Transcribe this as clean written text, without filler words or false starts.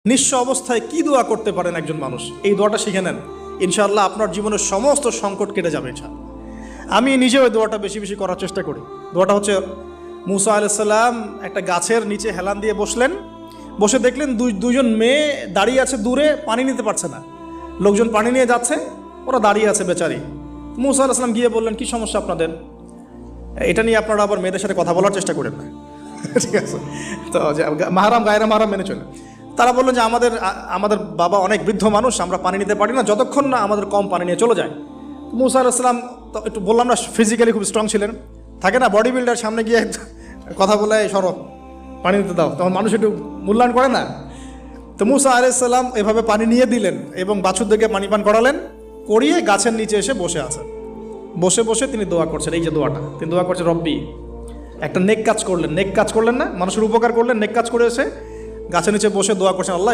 নিঃস্ব অবস্থায় কি দোয়া করতে পারেন একজন মানুষ, এই দোয়াটা শিখে নেন, ইনশাআল্লাহ আপনার জীবনের সমস্ত সংকট কেটে যাবে ইনশাআল্লাহ। আমি নিজেও ওই দোয়াটা বেশি বেশি করার চেষ্টা করি। দোয়াটা হচ্ছে, মুসা আলাইহিস সালাম একটা গাছের নিচে হেলান দিয়ে বসলেন, বসে দেখলেন দুইজন মেয়ে দাঁড়িয়ে আছে দূরে, পানি নিতে পারছে না, লোকজন পানি নিয়ে যাচ্ছে, ওরা দাঁড়িয়ে আছে বেচারি। মুসা আলাইহিস সালাম গিয়ে বললেন, কি সমস্যা আপনাদের? এটা নিয়ে আপনারা আবার মেয়েদের সাথে কথা বলার চেষ্টা করেন না, ঠিক আছে? তো মাহারাম গায়রা মাহারাম মেনে চলে। তারা বললেন যে আমাদের বাবা অনেক বৃদ্ধ মানুষ, আমরা পানি নিতে পারি না যতক্ষণ না আমাদের কম পানি নিয়ে চলে যায়। মুসা আলাইহিস সালাম তো একটু বললাম না, ফিজিক্যালি খুব স্ট্রং ছিলেন, থাকে না বডি বিল্ডার, সামনে গিয়ে কথা বলে সরো পানি নিতে দাও, তখন মানুষ একটু মূল্যায়ন করে না। তো মুসা আলাইহিস সালাম এভাবে পানি নিয়ে দিলেন এবং বাছুরদেরকে পানি পান করালেন, করিয়ে গাছের নিচে এসে বসে আছেন। বসে বসে তিনি দোয়া করছেন, এই যে দোয়াটা তিনি দোয়া করছেন, রব্বি, একটা নেক কাজ করলেন, নেক কাজ করলেন না, মানুষের উপকার করলেন, নেক কাজ করে এসে গাছের নিচে বসে দোয়া করছেন, আল্লাহ